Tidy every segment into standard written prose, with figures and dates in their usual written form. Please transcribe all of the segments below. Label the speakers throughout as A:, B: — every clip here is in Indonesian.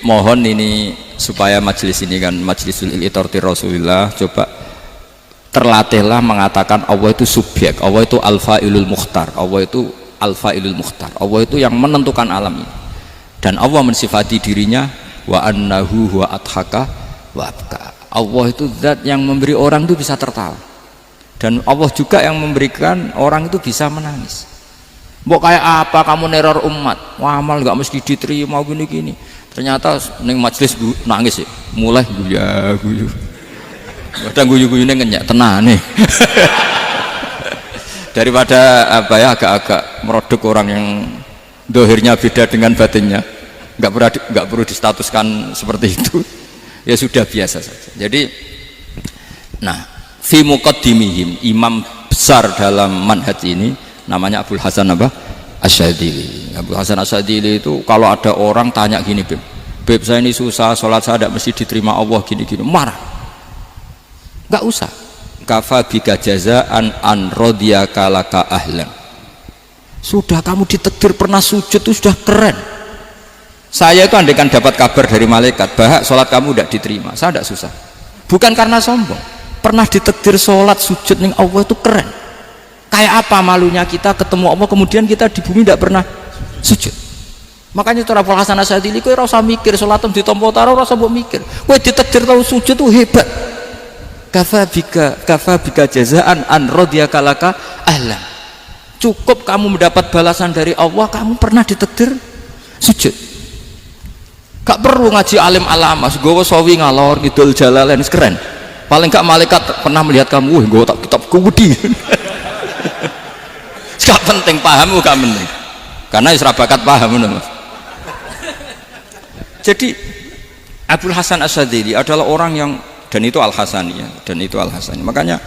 A: mohon ini supaya majelis ini kan majlisul iltorti Rasulillah, coba terlatihlah mengatakan Allah itu subjek, Allah itu al-fa'ilul mukhtar, Allah itu al-fa'ilul mukhtar, Allah itu yang menentukan alam ini, dan Allah mensifati dirinya wa annahu huwa adhaka wa abka. Allah itu zat yang memberi orang itu bisa tertawa, dan Allah juga yang memberikan orang itu bisa menangis. Mbok kayak apa kamu neror umat, wah amal nggak mesti diterima gini-gini, ternyata neng majelis nangis ya, mulai guyu kadang guyu-guyunya ngenyak tenane daripada apa ya, agak-agak merodok orang yang dohirnya beda dengan batinnya, nggak perlu distatuskan seperti itu. Ya sudah biasa saja. Jadi nah fi muqaddimihim, imam besar dalam manhaj ini namanya Abul Hasan apa? Asyadzili. Abul Hasan Asyadzili itu kalau ada orang tanya gini, Beb saya ini susah, sholat saya tidak mesti diterima Allah gini-gini, marah. Nggak usah. Kafa bika jazaan an radiyaka laka ahlan. Sudah kamu ditakdir pernah sujud itu sudah keren. Saya itu andaikan dapat kabar dari malaikat bahwa sholat kamu tidak diterima, saya tidak susah. Bukan karena sombong, pernah ditakdir sholat sujud ning Allah itu keren. Kayak apa malunya kita ketemu Allah kemudian kita di bumi tidak pernah sujud. Makanya cara Abul Hasan Asyadzili kowe ora usah mikir sholat ditampa taro, ora usah mbok mikir. Kowe ditakdir tahu sujud itu hebat. Kafa bika jazaan an radiyaka laka ahlan. Cukup kamu mendapat balasan dari Allah, kamu pernah ditakdir sujud. Gak perlu ngaji alim alama, gue sawi ngalor ngidul jalalain keren. Paling gak malaikat pernah melihat kamu, gue tak kitab kudi. Gak penting paham, gak penting. Karena isra bakat paham, mas. Jadi Abul Hasan Asyadzili adalah orang yang, dan itu Al Hasani ya, dan itu Al Hasani. Makanya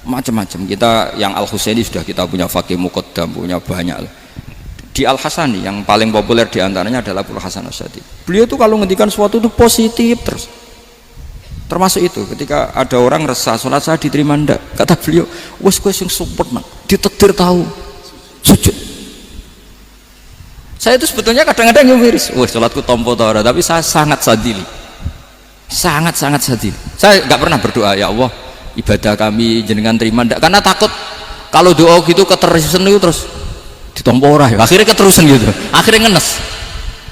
A: macam-macam kita yang Al Husaini sudah kita punya fakih muqaddam, punya banyak. Di Al Hasani yang paling populer diantaranya adalah Abul Hasan Asyadzili. Beliau itu kalau ngendikan sesuatu itu positif terus. Termasuk itu ketika ada orang resah sholat saya diterima ndak, kata beliau, wes kowe sing support man, ditakdir tahu sujud. Saya itu sebetulnya kadang-kadang miris, wes sholatku tompo ta ora, tapi saya sangat sadili. Sangat sadili. Saya nggak pernah berdoa ya Allah ibadah kami jenengan terima ndak, karena takut kalau doa gitu keterusan itu terus ditompo ora ya. Akhirnya keterusan gitu. Akhirnya ngenes.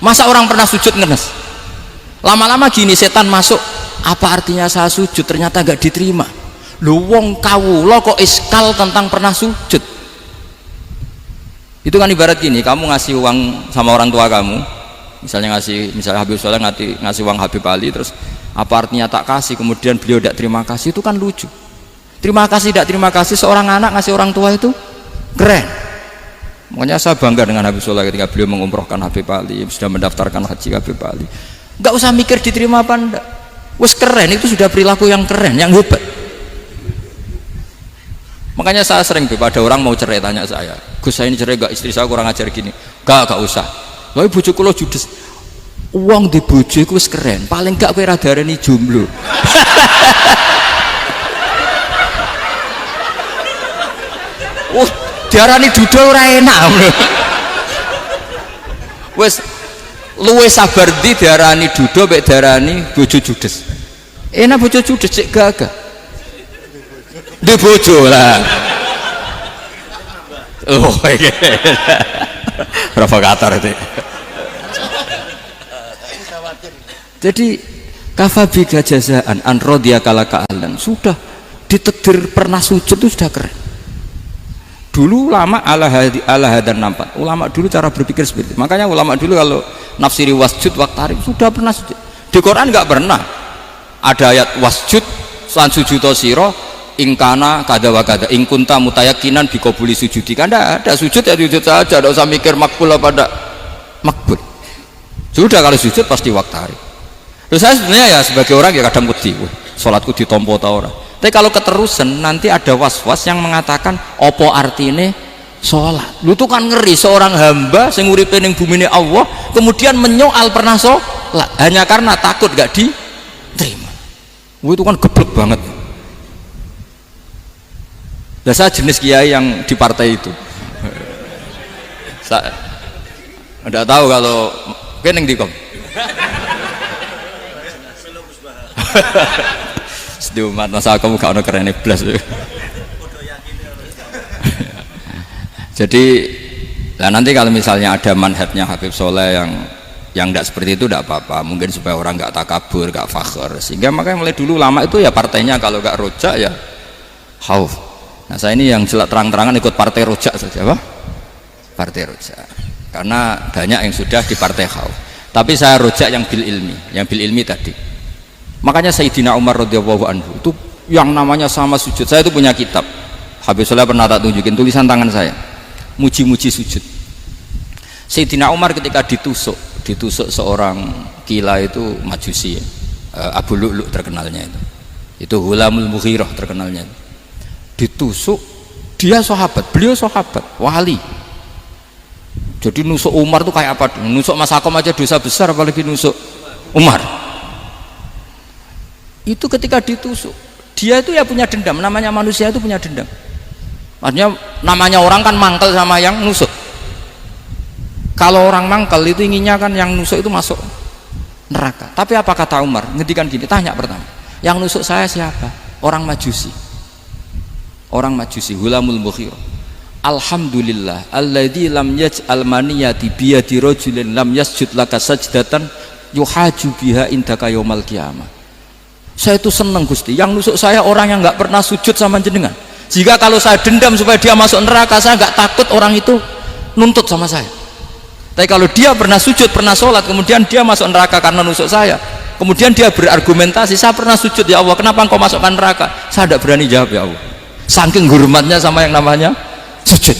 A: Masa orang pernah sujud ngenes? Lama-lama gini setan masuk, apa artinya saya sujud ternyata gak diterima. Lu wong kawula kok iskal tentang pernah sujud. Itu kan ibarat gini, kamu ngasih uang sama orang tua kamu, misalnya Habib Soleh ngasih uang Habib Ali, terus apa artinya tak kasih, kemudian beliau tidak terima kasih, itu kan lucu. Terima kasih tidak terima kasih, seorang anak ngasih orang tua itu keren. Makanya saya bangga dengan Habib Soleh ketika beliau mengumrohkan Habib Ali, sudah mendaftarkan haji Habib Ali. Gak usah mikir diterima apa enggak, wes keren, itu sudah perilaku yang keren, yang hebat. Makanya saya sering ada orang mau cerai tanya saya, Gus saya ini cerai gak, istri saya kurang ajar gini. Gak usah, tapi bojo kula judes, uang di bojo itu wes keren, paling gak kowe ra darani jomblo. Diarani duda ora enak. Wes luwe sabar di diarani duda mek diarani bojo judes. Enak bojo judes cek gagah. Di bojo lah. Oh iya. Provokator itu. Jadi kafabika jazaan an radiyaka laka ahlan, sudah ditakdir pernah sujud itu sudah keren. Dulu ulama ala hadan nampak, ulama dulu cara berpikir seperti itu. Makanya ulama dulu kalau nafsiri wasjud waqtarib sudah pernah sujud. Di Quran nggak pernah ada ayat wasjud lan sujudo siro ingkana kada wa kada ingkunta mutayakinan bikobuli sujudi, kan ada sujud ya sujud saja, tidak usah mikir makbul apa tidak makbul. Sudah kalau sujud pasti waqtarib. Terus saya sebenarnya ya sebagai orang ya kadang wedi, sholatku ditompo ta ora. Tapi kalau keterusan nanti ada was-was yang mengatakan opo artine sholat. Lu tuh kan ngeri seorang hamba sing uripe ning bumine Allah kemudian menyoal pernah sholat hanya karena takut gak diterima. Itu kan geblek banget. Nah, saya jenis kiai yang di partai itu. Saya tidak tahu kalau Kowe ning ndi Kom? Sedih umat masa kamu gak ono kerene blas. Jadi lah nanti kalau misalnya ada manhajnya Habib Soleh yang tidak seperti itu tidak apa-apa, mungkin supaya orang nggak takabur, nggak fakhr, sehingga makanya mulai dulu lama itu ya partainya kalau nggak rojak ya khauf. Nah saya ini yang terang-terangan ikut partai rojak saja, apa? Partai rojak, karena banyak yang sudah di partai khauf, tapi saya rojak yang bil ilmi tadi. Makanya Sayyidina Umar radhiyallahu anhu itu yang namanya sama sujud, saya itu punya kitab Habib Soleh pernah tak tunjukin tulisan tangan saya, muji-muji sujud. Sayyidina Umar ketika ditusuk seorang gila itu Majusi ya. Abu Lu'lu' terkenalnya itu Hulamul Mughirah terkenalnya, ditusuk, dia sahabat, beliau sahabat wali, jadi nusuk Umar tuh kayak apa, nusuk Mas Akom aja dosa besar apalagi nusuk Umar. Itu ketika ditusuk dia itu ya punya dendam, namanya manusia itu punya dendam, artinya namanya orang kan mangkel sama yang nusuk. Kalau orang mangkel itu inginnya kan yang nusuk itu masuk neraka. Tapi apa kata Umar? Ngendikan gini, tanya pertama, yang nusuk saya siapa? Orang Majusi. Orang Majusi, Hulamul Mughirah. Alhamdulillah alladzi lam yaj'al maniyati biyadi rajulin lam yasjud laka sajdatan yuhaju biha indaka yaumal qiyamah. Saya itu senang Gusti, yang nusuk saya orang yang nggak pernah sujud sama jenengan. Jika kalau saya dendam supaya dia masuk neraka, saya nggak takut orang itu nuntut sama saya. Tapi kalau dia pernah sujud, pernah sholat, kemudian dia masuk neraka karena nusuk saya, kemudian dia berargumentasi, saya pernah sujud ya Allah, kenapa engkau masukkan neraka? Saya tidak berani jawab ya Allah, saking hormatnya sama yang namanya sujud.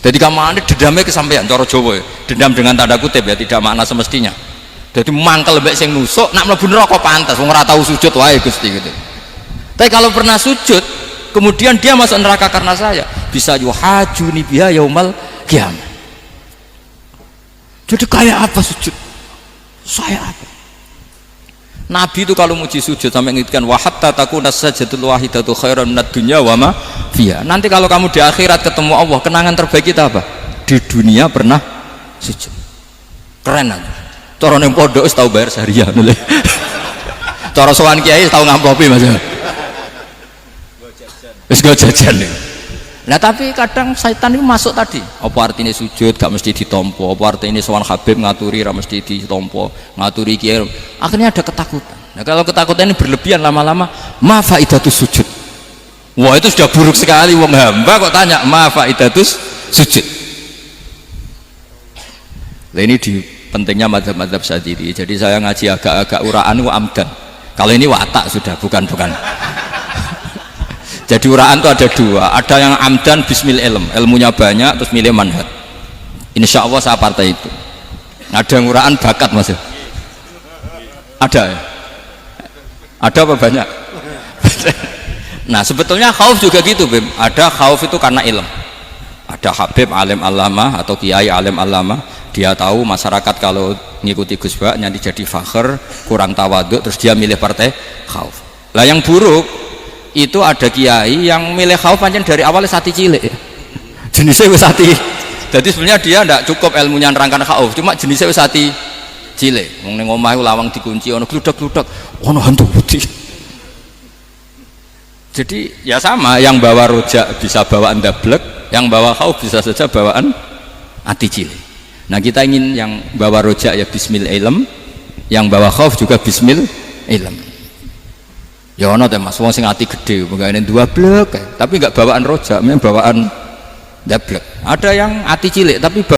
A: Jadi kamu dendamnya kesampaian cara Jawa ya, dendam dengan tanda kutip ya, tidak makna semestinya. Jadi mangkel mbek sing nusuk, nak mlebu neraka pantas, wong ora tau sujud wae Gusti gitu. Tapi kalau pernah sujud, kemudian dia masuk neraka karena saya, bisa yuhajuni biha yaumal qiyamah. Jadi kayak apa sujud? Saya apa? Nabi itu kalau muji sujud sampai ngingatkan wa hatta takuna sajdatul wahidatu khairan minad dunya wa ma fiha. Nanti kalau kamu di akhirat ketemu Allah, kenangan terbaik kita apa? Di dunia pernah sujud. Keren aja. Cara ning pondok wis tau bayar syariah. Cara sowan kiai tau ngampopi Mas. Wis go jajan. Nah tapi kadang setan itu masuk tadi, apa artinya sujud gak mesti ditompo, apa artinya sowan Habib ngaturi gak mesti ditompo, ngaturi kiai, akhirnya ada ketakutan. Nah kalau ketakutan ini berlebihan lama-lama, ma faidatus sujud. Wah itu sudah buruk sekali, wong hamba kok tanya ma faidatus sujud. Nah ini di pentingnya mazhab-mazhab Syadzili. Jadi saya ngaji agak-agak uraan wa amdan. Kalau ini watak sudah, bukan. Jadi uraan itu ada dua, ada yang amdan bismil ilmunya banyak terus milih manhaj, insya Allah saya partai itu. Ada yang uraan bakat Mas, ada ya? Ada apa banyak? Nah sebetulnya khauf juga gitu Bim, ada khauf itu karena ilmu, ada Habib alim alama atau kiai alim alama, dia tahu masyarakat kalau ngikuti Gus Bak nanti jadi fakhr, kurang tawaduk, terus dia milih partai khauf. Lah yang buruk itu ada kiai yang milih khauf pancen dari awal sati cilik ya. Jenisnya wis sati. Jadi sebenarnya dia tidak cukup ilmunya nerangkan khauf, cuma jenisnya wis sati cilik. Wong ning omah lawang dikunci ono gludak-gludak, ono hantu putih. Jadi ya sama, yang bawa rojak bisa bawaan dablek, yang bawa khauf bisa saja bawaan ati cilik. Nah kita ingin yang bawa rojak ya bismil ilm, yang bawa khauf juga bismil ilm. Ya ono teh Mas, wong sing ati gede, pegawene dua blek, tapi enggak bawaan rojak, memang bawaan dablek. Ada yang ati cilik tapi